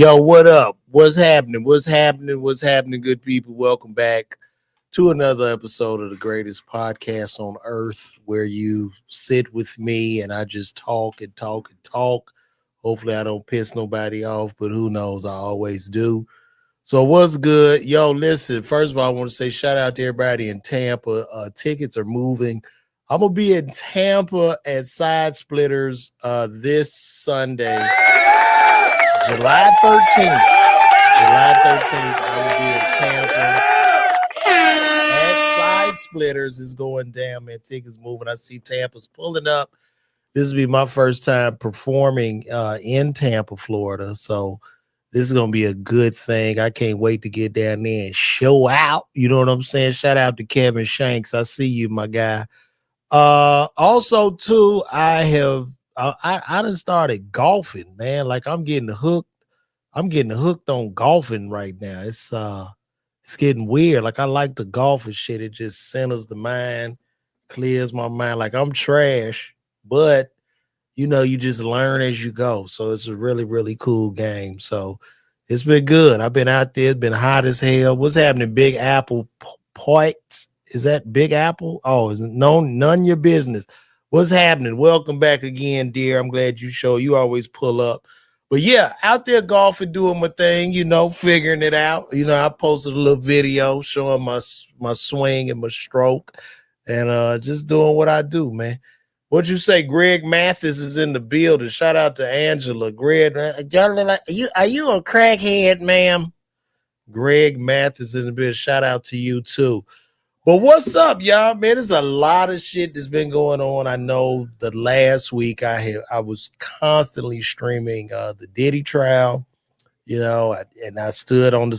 Yo, what up? What's happening? What's happening? What's happening, good people? Welcome back to another episode of the greatest podcast on earth where you sit with me and I just talk and talk and talk. Hopefully, I don't piss nobody off, but who knows? I always do. So, what's good? Yo, listen, first of all, I want to say shout out to everybody in Tampa. Tickets are moving. I'm going to be in Tampa at Side Splitters this Sunday. July 13th. July 13th, I will be in Tampa at Side Splitters. Is going down, man. Tickets moving. I see Tampa's pulling up. This will be my first time performing in Tampa, Florida. So this is going to be a good thing. I can't wait to get down there and show out. You know what I'm saying? Shout out to Kevin Shanks. I see you, my guy. Also, too, I done started golfing, man. Like I'm getting hooked on golfing right now. It's getting weird. Like I like to golf and shit. It just centers the mind, clears my mind. Like I'm trash, but you know, you just learn as you go. So it's a really, really cool game. So it's been good. I've been out there. It's been hot as hell. What's happening? Big Apple Points. Is that Big Apple? Oh, none your business. What's happening? Welcome back again, dear. I'm glad you show. You always pull up. But yeah, out there golfing, doing my thing, you know, figuring it out. You know, I posted a little video showing my swing and my stroke and just doing what I do, man. What'd you say? Greg Mathis is in the building. Shout out to Angela. Greg, are you a crackhead, ma'am? Greg Mathis in the building. Shout out to you too. But what's up, y'all? Man, there's a lot of shit that's been going on. I know the last week I was constantly streaming the Diddy trial, you know, and I stood on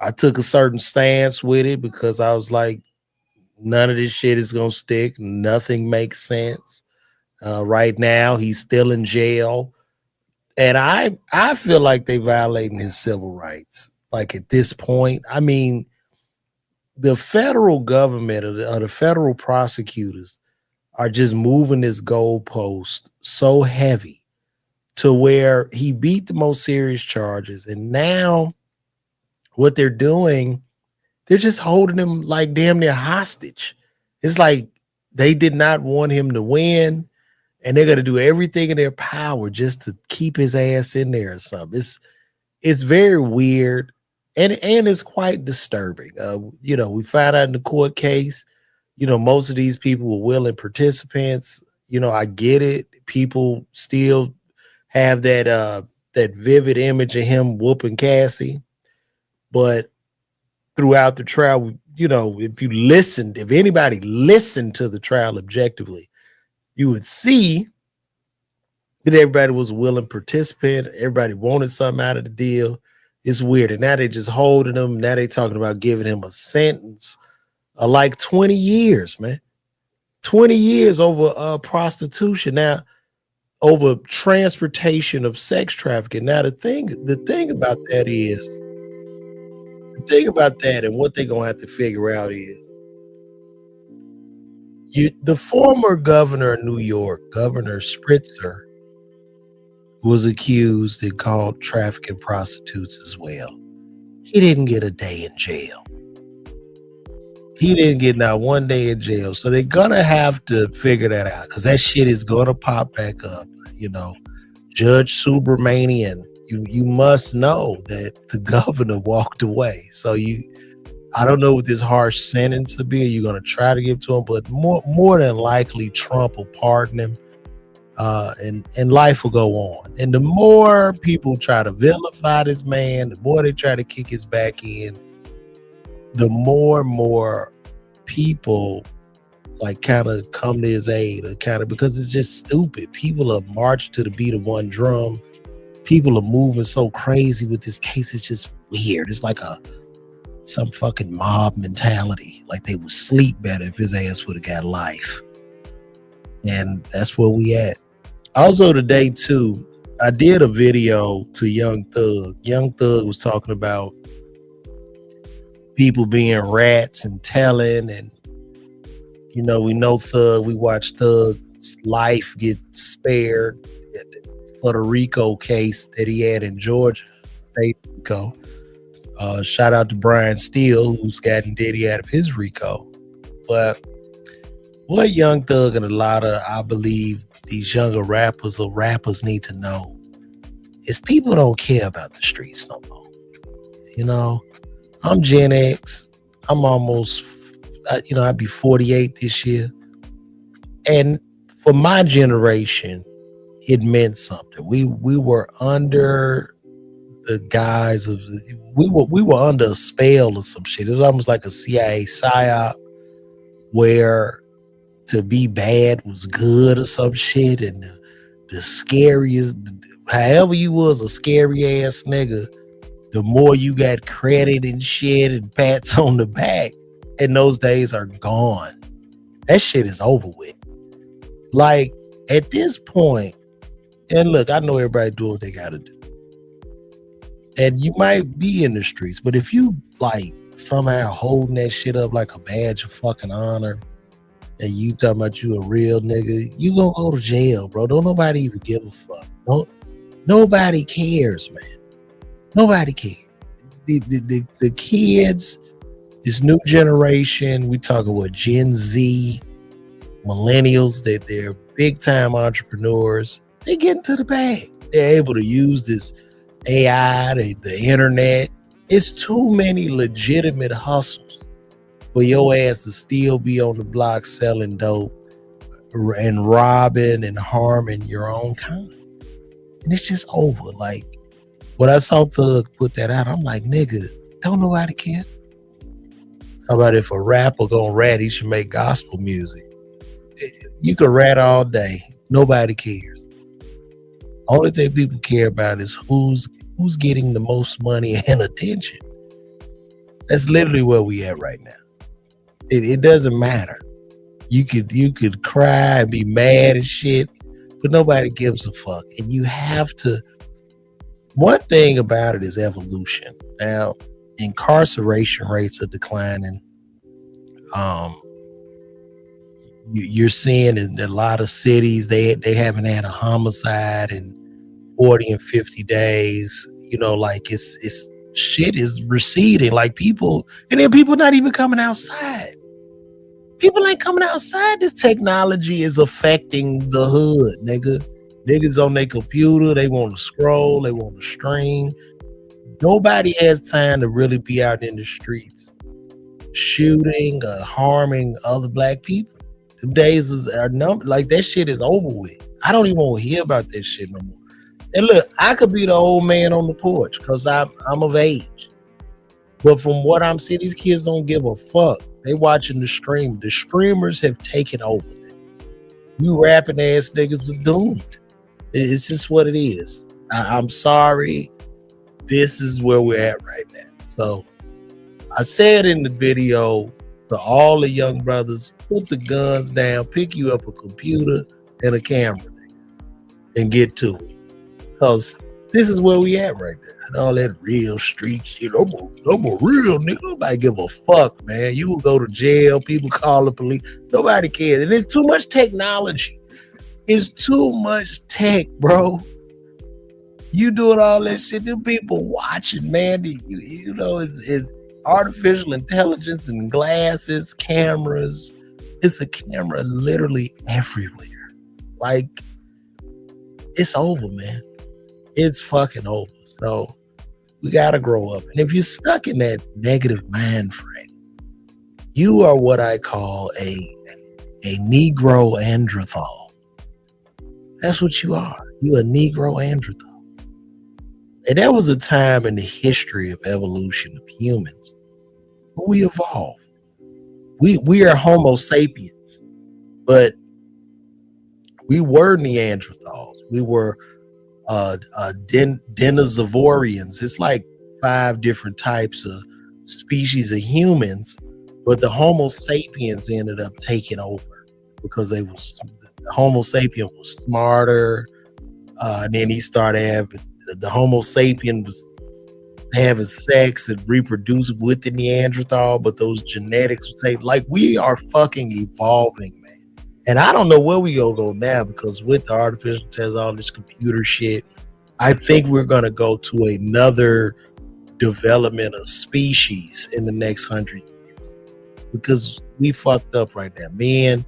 I took a certain stance with it because I was like, none of this shit is gonna stick. Nothing makes sense. Right now, he's still in jail, and I feel like they violating his civil rights. Like at this point, I mean, the federal government or the federal prosecutors are just moving this goalpost so heavy to where he beat the most serious charges. And now what they're doing, they're just holding him like damn near hostage. It's like they did not want him to win and they're going to do everything in their power just to keep his ass in there or something. It's very weird. And it's quite disturbing. You know, we found out in the court case, you know, most of these people were willing participants. You know, I get it. People still have that vivid image of him whooping Cassie. But throughout the trial, you know, if anybody listened to the trial objectively, you would see that everybody was a willing participant. Everybody wanted something out of the deal. It's weird. And now they're just holding him. Now they're talking about giving him a sentence of like 20 years, man. 20 years over prostitution. Now, over transportation of sex trafficking. Now, the thing about that and what they're going to have to figure out is the former governor of New York, Governor Spritzer, was accused and called trafficking prostitutes as well. He didn't get a day in jail. He didn't get not one day in jail. So they're going to have to figure that out because that shit is going to pop back up. You know, Judge Subramanian, you must know that the governor walked away. So I don't know what this harsh sentence will be. You're going to try to give to him, but more than likely Trump will pardon him. And life will go on. And the more people try to vilify this man, the more they try to kick his back in, the more and more people like kind of come to his aid or kind of, because it's just stupid. People are marching to the beat of one drum. People are moving so crazy with this case. It's just weird. It's like some fucking mob mentality. Like they would sleep better if his ass would have got life. And that's where we at. Also today too, I did a video to Young Thug. Young Thug was talking about people being rats and telling, and you know, we know Thug, we watched Thug's life get spared for the RICO case that he had in Georgia, state RICO. Shout out to Brian Steele, who's gotten Diddy out of his RICO. But what Young Thug and a lot of, I believe, these younger rappers or rappers need to know is people don't care about the streets no more. You know, I'm Gen X. I'm almost, I'd be 48 this year. And for my generation, it meant something. We were under the guise of, we were under a spell or some shit. It was almost like a CIA psyop where to be bad was good or some shit, and the scariest, however you was a scary ass nigga, the more you got credit and shit and pats on the back. And those days are gone. That shit is over with. Like, at this point, and look, I know everybody do what they gotta do. And you might be in the streets, but if you like somehow holding that shit up like a badge of fucking honor, and you talking about you a real nigga, you gonna go to jail, bro. Don't nobody even give a fuck. Nobody cares, man. Nobody cares. The kids, this new generation, we talking about Gen Z, millennials, that they're big time entrepreneurs. They get into the bag. They're able to use this AI, the internet. It's too many legitimate hustles for your ass to still be on the block selling dope and robbing and harming your own kind. And it's just over. Like, when I saw Thug put that out, I'm like, nigga, don't nobody care. How about if a rapper gonna rat, he should make gospel music? You can rat all day. Nobody cares. Only thing people care about is who's getting the most money and attention. That's literally where we at right now. It doesn't matter. You could cry and be mad and shit, but nobody gives a fuck. And you have to. One thing about it is evolution. Now, incarceration rates are declining. You're seeing in a lot of cities they haven't had a homicide in 40 and 50 days. You know, like it's shit is receding. Like people, and then people not even coming outside. People ain't coming outside. This technology is affecting the hood, nigga. Niggas on their computer, they want to scroll, they want to stream. Nobody has time to really be out in the streets shooting or harming other black people. The days are numbered. Like, that shit is over with. I don't even want to hear about that shit no more. And look, I could be the old man on the porch because I'm of age. But from what I'm seeing, these kids don't give a fuck. They watching the stream. The streamers have taken over. You rapping ass niggas are doomed. It's just what it is. I'm sorry. This is where we're at right now. So I said in the video to all the young brothers, put the guns down, pick you up a computer and a camera, and get to it. Because this is where we at right now. And all that real street shit. I'm a real nigga. Nobody give a fuck, man. You will go to jail. People call the police. Nobody cares. And it's too much technology. It's too much tech, bro. You doing all that shit. Them people watching, man. You know, it's artificial intelligence and glasses, cameras. It's a camera literally everywhere. Like, it's over, man. It's fucking over. So we gotta grow up. And if you're stuck in that negative mind frame, you are what I call a Negro Neanderthal. That's what you are. You a Negro Neanderthal. And that was a time in the history of evolution of humans where we evolved. We are Homo sapiens, but we were Neanderthals. We were Denisovorians. It's like 5 different types of species of humans, but the Homo sapiens ended up taking over because the Homo sapien was smarter, and then he started having the Homo sapien was having sex and reproducing with the Neanderthal, but those genetics would take, like, we are fucking evolving, man. And I don't know where we gonna go now, because with the artificial intelligence, all this computer shit, I think we're gonna go to another development of species in the next 100 years, because we fucked up right now. Men,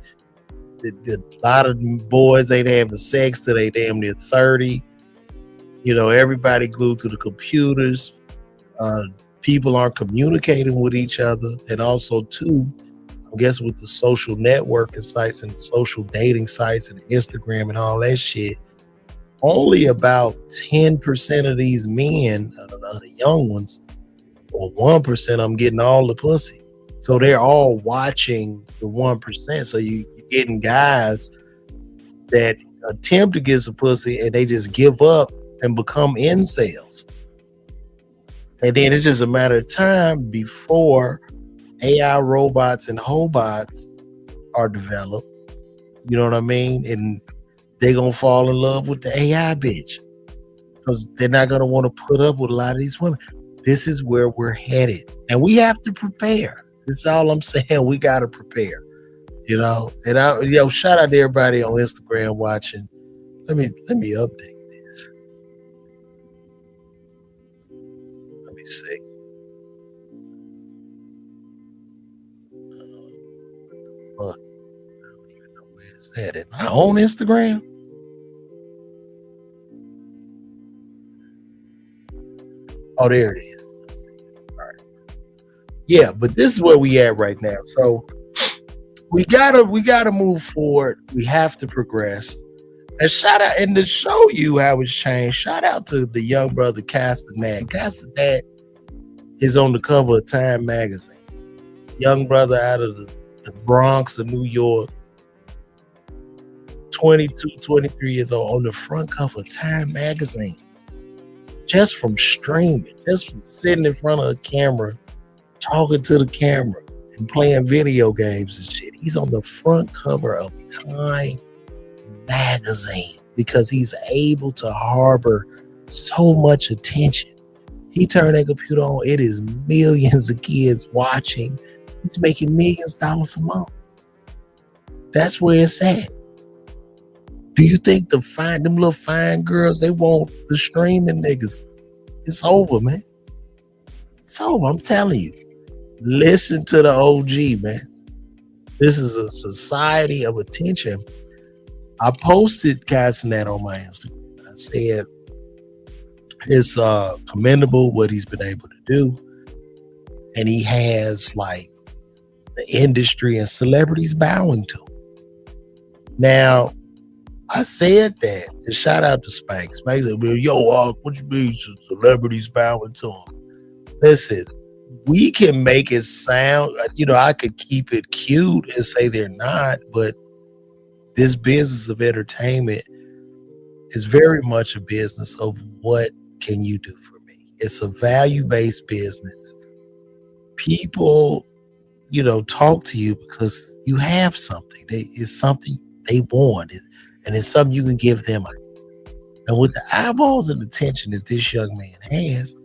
a lot of boys ain't having sex till they damn near 30. You know, everybody glued to the computers. People aren't communicating with each other, and also too, I guess with the social networking sites and the social dating sites and Instagram and all that shit, only about 10% of these men, the young ones, or 1% of them getting all the pussy. So they're all watching the 1%. So you're getting guys that attempt to get some pussy and they just give up and become incels. And then it's just a matter of time before AI robots and hobots are developed. You know what I mean? And they're going to fall in love with the AI bitch, because they're not going to want to put up with a lot of these women. This is where we're headed. And we have to prepare. That's all I'm saying. We got to prepare. You know? And shout out to everybody on Instagram watching. Let me update this. Let me see. Fuck. I don't even know where it's at. Am I on Instagram? Oh, there it is. All right. Yeah, but this is where we at right now. So we gotta move forward. We have to progress. And shout out, and to show you how it's changed, shout out to the young brother Cenat. Cenat is on the cover of Time magazine. Young brother out of the Bronx of New York, 22, 23 years old, on the front cover of Time magazine. Just from streaming, just from sitting in front of a camera, talking to the camera and playing video games and shit. He's on the front cover of Time magazine because he's able to harbor so much attention. He turned that computer on, it is millions of kids watching. He's making millions of dollars a month. That's where it's at. Do you think them little fine girls, they want the streaming niggas? It's over, man. It's over. I'm telling you. Listen to the OG, man. This is a society of attention. I posted Cenat on my Instagram. I said it's commendable what he's been able to do. And he has like the industry and celebrities bowing to him. Now, I said that, and shout out to Spank. Spank said, yo, what you mean celebrities bowing to him? Listen, we can make it sound, I could keep it cute and say they're not, but this business of entertainment is very much a business of what can you do for me? It's a value-based business. People, talk to you because you have something. It's something they want. And it's something you can give them. And with the eyeballs and attention that this young man has,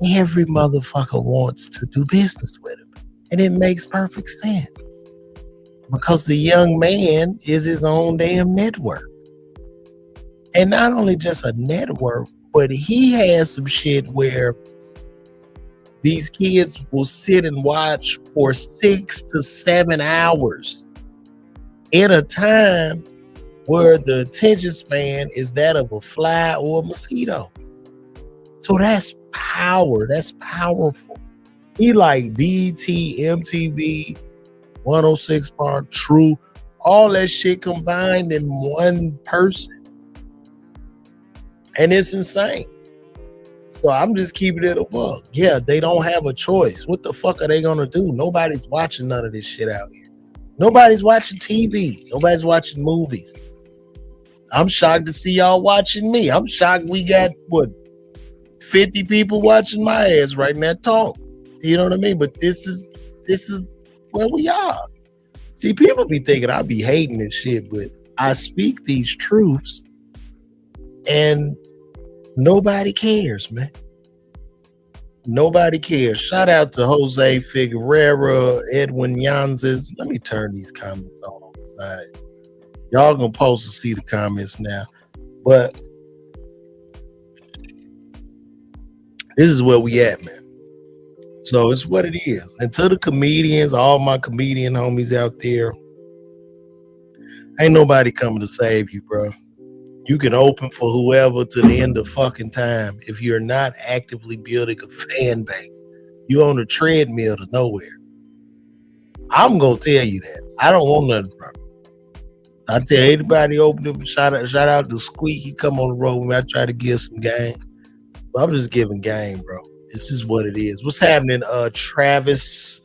every motherfucker wants to do business with him. And it makes perfect sense. Because the young man is his own damn network. And not only just a network, but he has some shit where these kids will sit and watch for 6 to 7 hours in a time where the attention span is that of a fly or a mosquito. So that's power. That's powerful. He like BT, MTV, 106 Park, True, all that shit combined in one person. And it's insane. So I'm just keeping it a buck. Yeah, they don't have a choice. What the fuck are they gonna do? Nobody's watching none of this shit out here. Nobody's watching TV. Nobody's watching movies. I'm shocked to see y'all watching me. I'm shocked we got 50 people watching my ass right now talk. You know what I mean? But this is where we are. See, people be thinking I be hating this shit, but I speak these truths and nobody cares, man. Nobody cares. Shout out to Jose Figueroa, Edwin Yanzes. Let me turn these comments on the side. Y'all gonna post to see the comments now. But this is where we at, man. So it's what it is. And to the comedians, all my comedian homies out there, ain't nobody coming to save you, bro. You can open for whoever to the end of fucking time. If you're not actively building a fan base, you on a treadmill to nowhere. I'm gonna tell you that. I don't want nothing from it. I tell anybody open up, shout out to Squeak. He come on the road with me. I try to give some game. But I'm just giving game, bro. This is what it is. What's happening? Travis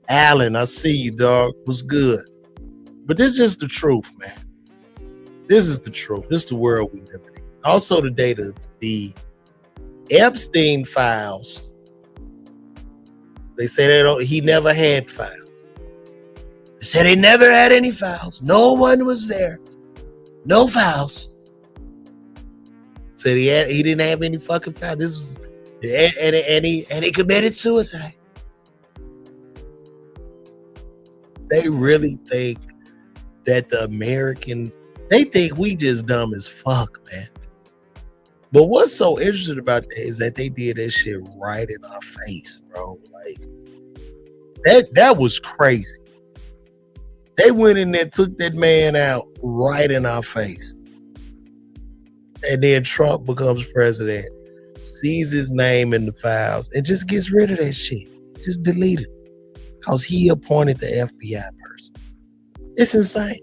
Allen, I see you, dog. What's good? But this is just the truth, man. This is the truth. This is the world we live in. Also today, the Epstein Files. They say he never had files. They said he never had any files. No one was there. No files. Said he didn't have any fucking files. This was and he committed suicide. They really think that they think we just dumb as fuck, man. But what's so interesting about that is that they did that shit right in our face, bro. Like that was crazy. They went in there, took that man out right in our face. And then Trump becomes president, sees his name in the files, and just gets rid of that shit. Just delete it. Because he appointed the FBI person. It's insane.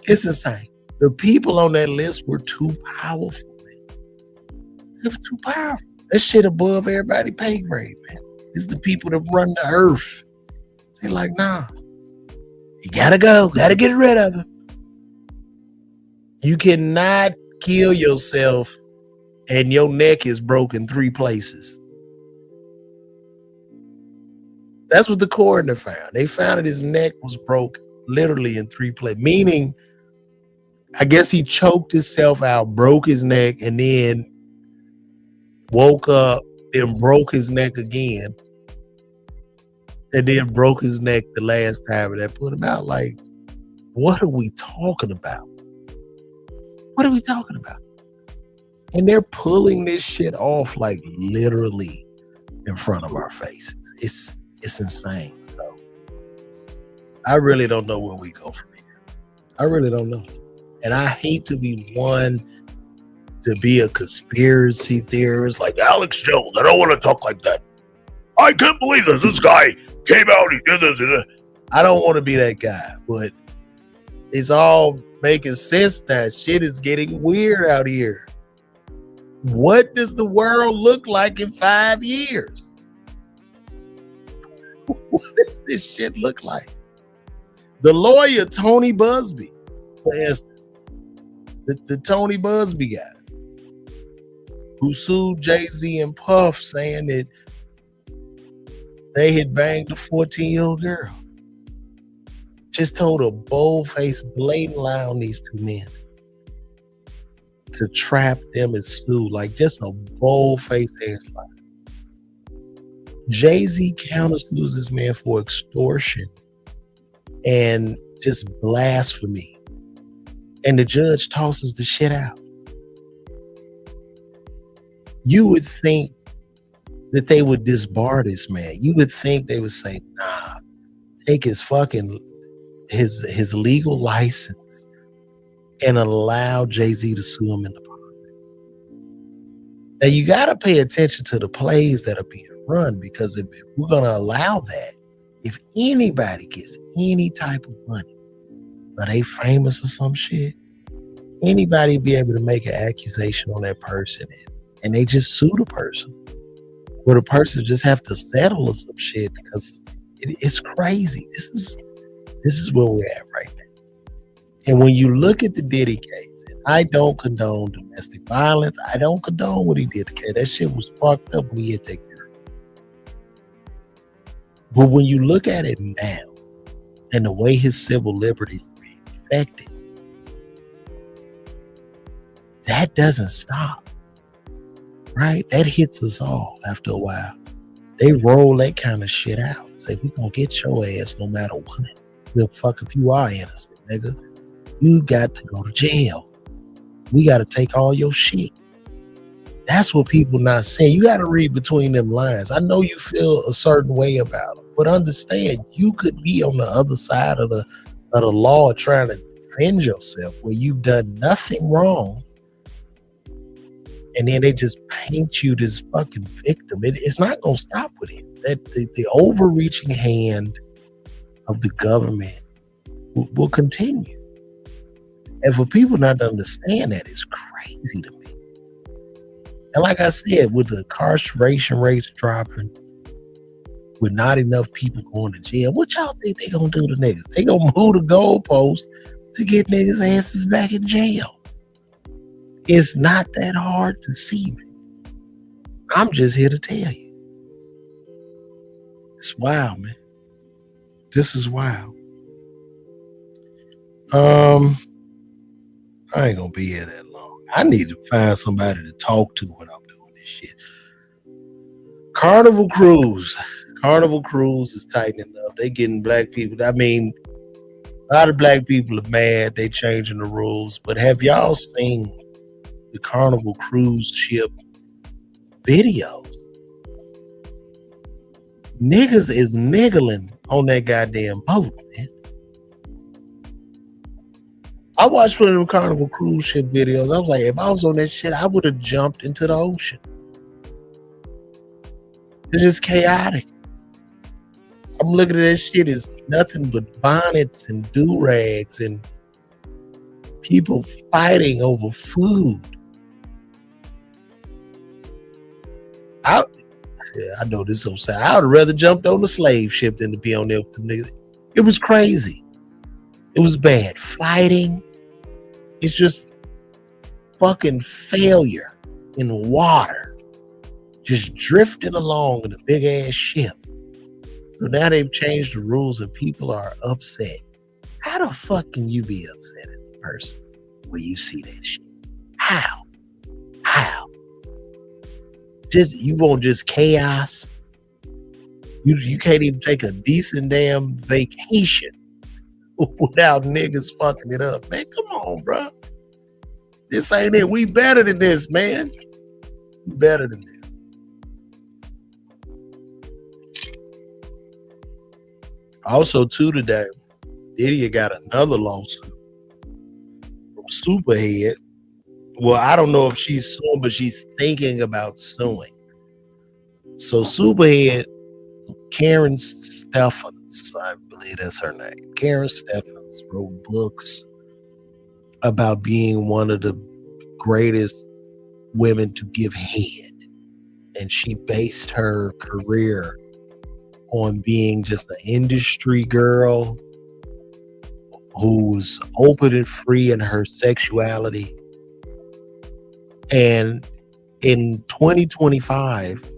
It's insane. The people on that list were too powerful, man. They were too powerful. That shit above everybody's pay grade, man. It's the people that run the earth. They're like, nah. You gotta go. Gotta get rid of him. You cannot kill yourself and your neck is broken 3 places. That's what the coroner found. They found that his neck was broke literally in 3 places. Meaning, I guess he choked himself out, broke his neck, and then woke up and broke his neck again. And then broke his neck the last time, and that put him out. Like, what are we talking about? What are we talking about? And they're pulling this shit off like literally in front of our faces. It's insane. So I really don't know where we go from here. I really don't know. And I hate to be one to be a conspiracy theorist like Alex Jones. I don't want to talk like that. I can't believe this. This guy came out, he did this. I don't want to be that guy, but it's all making sense that shit is getting weird out here. What does the world look like in 5 years? What does this shit look like? The lawyer, Tony Busby, for instance, the Tony Busby guy who sued Jay-Z and Puff saying that they had banged a 14-year-old girl. Just told a bold-faced, blatant lie on these 2 men to trap them and sue. Like, just a bold-faced ass lie. Jay-Z countersues this man for extortion and just blasphemy. And the judge tosses the shit out. You would think that they would disbar this man. You would think they would say, nah, take his fucking his legal license and allow Jay-Z to sue him in the public. Now you gotta pay attention to the plays that are being run, because if we're gonna allow that, if anybody gets any type of money, are they famous or some shit, anybody be able to make an accusation on that person and they just sue the person. Or the person just have to settle or some shit, because it's crazy. This is where we're at right now. And when you look at the Diddy case, and I don't condone domestic violence. I don't condone what he did. Okay, that shit was fucked up when he hit that girl. But when you look at it now, and the way his civil liberties are being affected, that doesn't stop. Right? That hits us all after a while. They roll that kind of shit out. Say, we're going to get your ass no matter what. We'll fuck if you are innocent. nigga. You got to go to jail. We got to take all your shit. That's what people not saying. You got to read between them lines. I know you feel a certain way about it, but understand you could be on the other side of the law trying to defend yourself where you've done nothing wrong. And then they just paint you this fucking victim. It's not going to stop with it. That the overreaching hand of the government will continue. And for people not to understand that, it's crazy to me. And like I said, with the incarceration rates dropping, with not enough people going to jail, what y'all think they gonna do to niggas? They gonna move the goalpost to get niggas' asses back in jail. It's not that hard to see, man. I'm just here to tell you. It's wild, man. This is wild. I ain't gonna be here that long. I need to find somebody to talk to when I'm doing this shit. Carnival Cruise. Carnival Cruise is tightening up. They getting black people. I mean, a lot of black people are mad. They changing the rules. But have y'all seen the Carnival Cruise ship videos? Niggas is niggling on that goddamn boat, man. I watched one of them Carnival Cruise ship videos. I was like, if I was on that shit, I would have jumped into the ocean. It's just chaotic. I'm looking at that shit as nothing but bonnets and do-rags and people fighting over food. I know this so sad. I would have rather jumped on the slave ship than to be on there with the niggas. It was crazy. It was bad. Fighting. It's just fucking failure in water. Just drifting along in a big ass ship. So now they've changed the rules and people are upset. How the fuck can you be upset as a person when you see that shit? How? You want just chaos? You can't even take a decent damn vacation without niggas fucking it up. Man, come on, bro. This ain't it. We better than this, man. We better than this. Also, too, today, Diddy got another lawsuit from Superhead. Well, I don't know if she's suing, but she's thinking about suing. So Superhead, Karen Stephens, I believe that's her name. Karen Stephens wrote books about being one of the greatest women to give head. And she based her career on being just an industry girl who was open and free in her sexuality. And in 2025,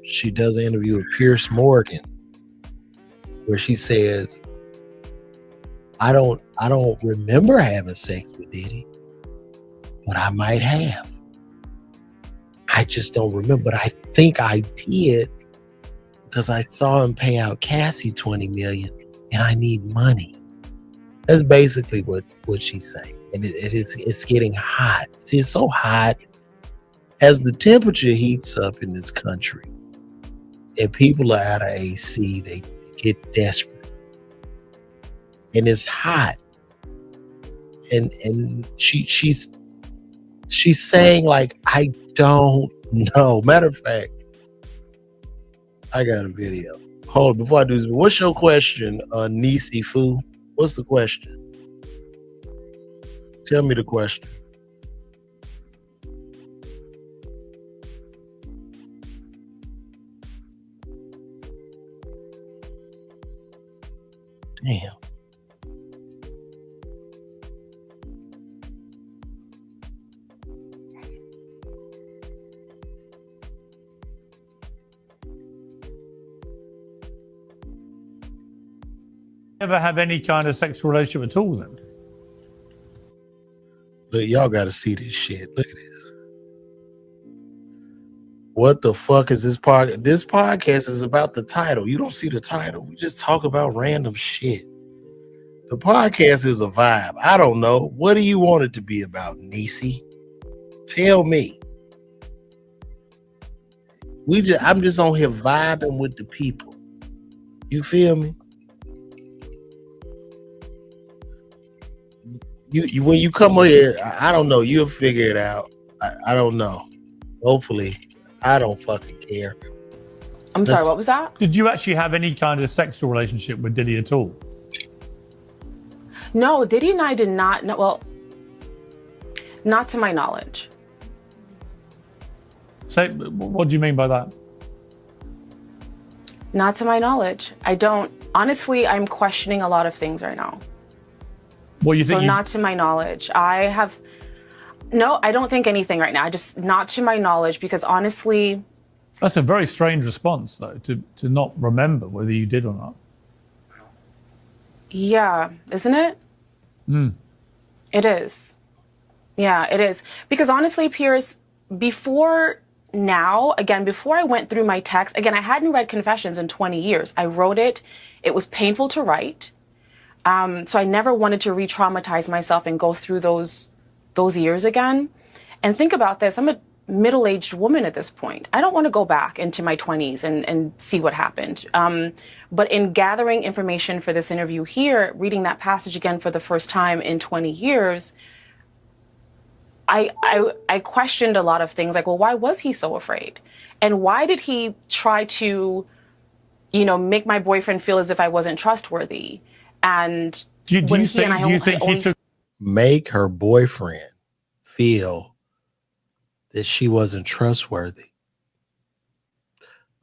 she does an interview with Pierce Morgan where she says, I don't remember having sex with Diddy, but I might have. I just don't remember, but I think I did because I saw him pay out Cassie $20 million and I need money. That's basically what she's saying. And it's getting hot. See, it's so hot. As the temperature heats up in this country and people are out of AC, they get desperate. And it's hot. And she's saying, like, I don't know. Matter of fact, I got a video. Hold on, before I do this, what's your question, Nisi Fu? What's the question? Tell me the question. Damn. Never have any kind of sexual relationship at all then? Look, y'all gotta see this shit. Look at this. What the fuck is this podcast? This podcast is about the title. You don't see the title. We just talk about random shit. The podcast is a vibe. I don't know. What do you want it to be about, Niecy? Tell me. I'm just on here vibing with the people. You feel me? You when you come over here, I don't know. You'll figure it out. I don't know. Hopefully, I don't fucking care. I'm sorry, what was that? Did you actually have any kind of sexual relationship with Diddy at all? No, Diddy and I did not. No, well, not to my knowledge. So, what do you mean by that? Not to my knowledge. I don't. Honestly, I'm questioning a lot of things right now. What you think? So not to my knowledge. I don't think anything right now. I just, not to my knowledge, because honestly. That's a very strange response, though, to not remember whether you did or not. Yeah, isn't it? It is. Yeah, it is. Because honestly, Pierce, before I went through my text, again, I hadn't read Confessions in 20 years. I wrote it. It was painful to write. So I never wanted to re-traumatize myself and go through those years again. And think about this. I'm a middle-aged woman at this point. I don't want to go back into my 20s and see what happened. But in gathering information for this interview here, reading that passage again for the first time in 20 years, I questioned a lot of things, like, well, why was he so afraid? And why did he try to, make my boyfriend feel as if I wasn't trustworthy? And do you think he took make her boyfriend feel that she wasn't trustworthy?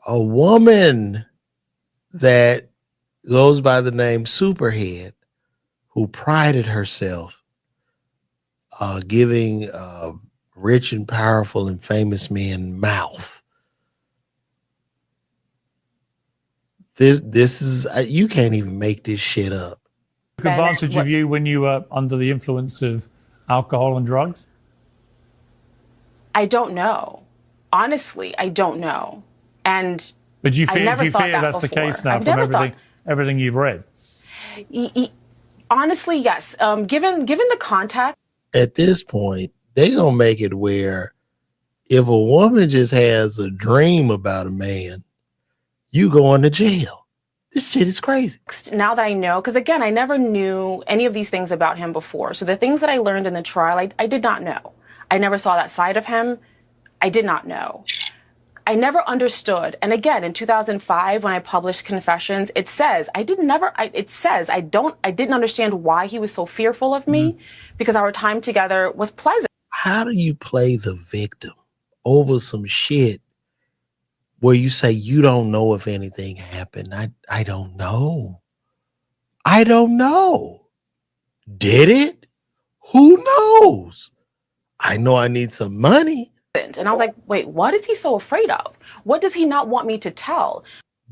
A woman that goes by the name Superhead, who prided herself giving rich and powerful and famous men mouth. This is, you can't even make this shit up. Took advantage of you when you were under the influence of alcohol and drugs? I don't know. Honestly, I don't know. And but do you fear that's before. the case now from everything you've read? Honestly, yes. Given the context. At this point, they're going to make it where if a woman just has a dream about a man, you going to jail. This shit is crazy. Now that I know, because again, I never knew any of these things about him before. So the things that I learned in the trial, I did not know. I never saw that side of him. I did not know. I never understood. And again, in 2005, when I published Confessions, it says I didn't understand why he was so fearful of me, because our time together was pleasant. How do you play the victim over some shit where you say you don't know if anything happened? I don't know. I don't know. Did it? Who knows? I know I need some money. And I was like, wait, what is he so afraid of? What does he not want me to tell?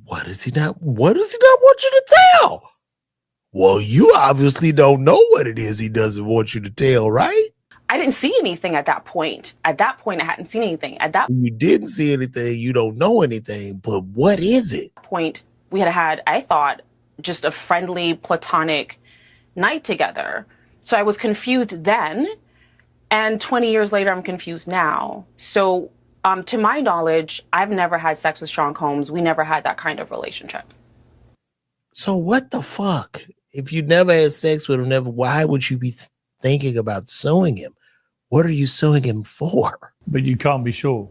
What does he not want you to tell? Well, you obviously don't know what it is he doesn't want you to tell, right? I didn't see anything at that point. At that point, I hadn't seen anything. You didn't see anything, you don't know anything, but what is it? Point, we had, I thought, just a friendly, platonic night together. So I was confused then. And 20 years later, I'm confused now. So to my knowledge, I've never had sex with Sean Combs. We never had that kind of relationship. So what the fuck? If you never had sex with him, why would you be thinking about suing him? What are you suing him for? But you can't be sure.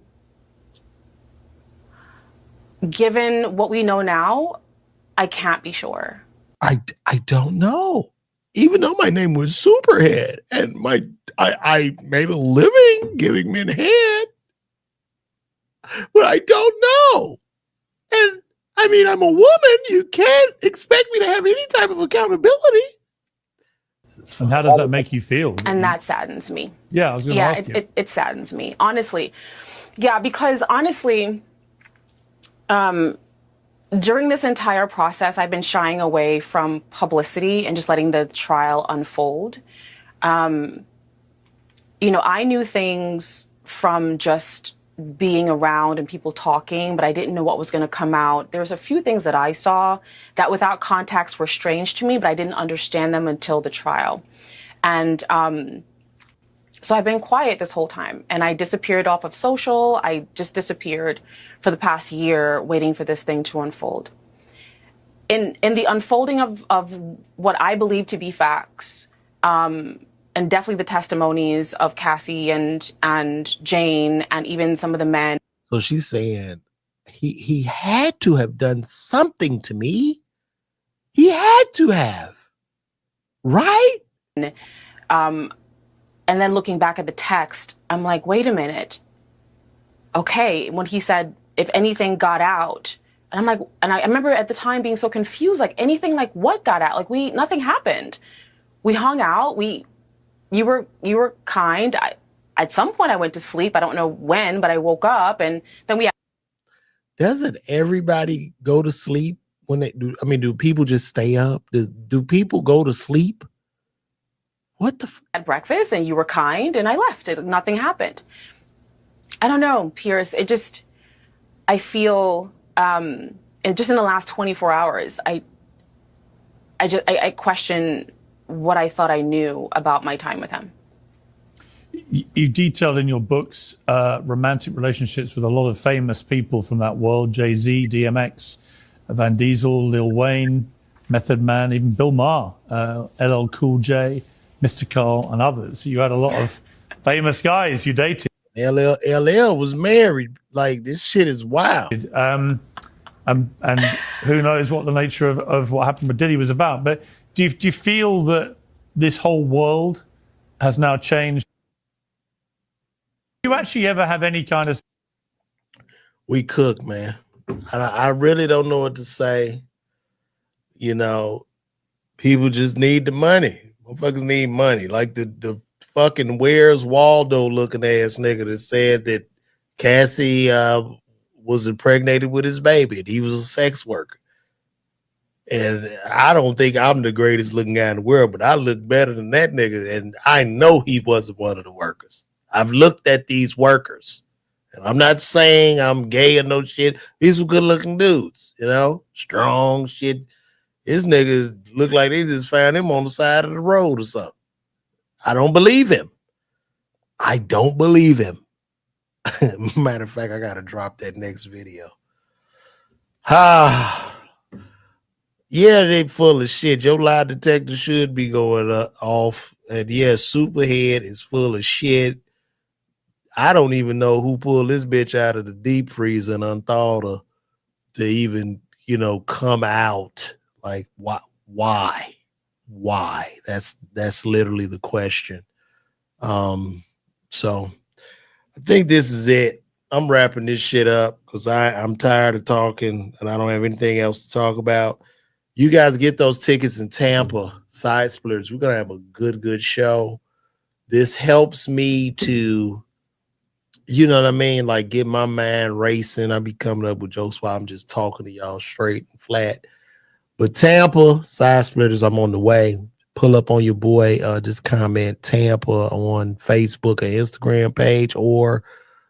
Given what we know now, I can't be sure. I don't know. Even though my name was Superhead and I made a living giving men head, but I don't know. And I mean, I'm a woman. You can't expect me to have any type of accountability. And how does that make you feel? And that saddens me. Yeah, I was going to ask you. It saddens me, honestly. Yeah, because honestly, during this entire process, I've been shying away from publicity and just letting the trial unfold. I knew things from just being around and people talking, but I didn't know what was going to come out. There's a few things that I saw that without context were strange to me, but I didn't understand them until the trial. And so I've been quiet this whole time, and I disappeared off of social. I just disappeared for the past year waiting for this thing to unfold. In the unfolding of what I believe to be facts, and definitely the testimonies of Cassie and Jane and even some of the men. So she's saying he had to have done something to me. He had to have, right? And then looking back at the text, I'm like, wait a minute. Okay, when he said, if anything got out, and I'm like, and I remember at the time being so confused, like anything, like what got out? Like nothing happened. We hung out. You were kind. At some point I went to sleep. I don't know when, but I woke up and then we. Doesn't everybody go to sleep when they do? I mean, do people just stay up? Do people go to sleep? What the? Had breakfast and you were kind and I left. Nothing happened. I don't know, Pierce. I feel, and just in the last 24 hours, I question what I thought I knew about my time with him. You detailed in your books romantic relationships with a lot of famous people from that world: Jay-Z, DMX, Van Diesel, Lil Wayne, Method Man, even Bill Maher, LL Cool J, Mr. Carl, and others. You had a lot of famous guys you dated. LL was married. Like, this shit is wild. And who knows what the nature of what happened with Diddy was about. But do you feel that this whole world has now changed? Do you actually ever have any kind of... We cook, man. I really don't know what to say. You know, people just need the money. Motherfuckers need money. Like the fucking Where's Waldo looking ass nigga that said that Cassie was impregnated with his baby and he was a sex worker. And I don't think I'm the greatest looking guy in the world, but I look better than that nigga. And I know he wasn't one of the workers. I've looked at these workers. And I'm not saying I'm gay or no shit. These were good looking dudes, you know, strong shit. This nigga looked like they just found him on the side of the road or something. I don't believe him. I don't believe him. Matter of fact, I got to drop that next video. Yeah, they full of shit. Your lie detector should be going off. And yeah, Superhead is full of shit. I don't even know who pulled this bitch out of the deep freezer and unthawed her to even, you know, come out. Like, why? That's literally the question. So I think this is it. I'm wrapping this shit up because I'm tired of talking and I don't have anything else to talk about. You guys get those tickets in Tampa, Side Splitters. We're gonna have a good show. This helps me to, you know what I mean, like get my mind racing. I be coming up with jokes while I'm just talking to y'all straight and flat. But Tampa, Side Splitters, I'm on the way. Pull up on your boy. Just comment Tampa on Facebook or Instagram page, or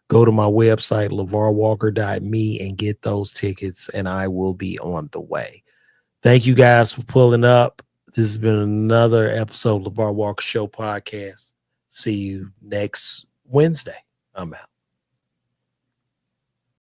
go to my website, LeVarWalker.me, and get those tickets, and I will be on the way. Thank you guys for pulling up. This has been another episode of LeVar Walker Show podcast. See you next Wednesday. I'm out.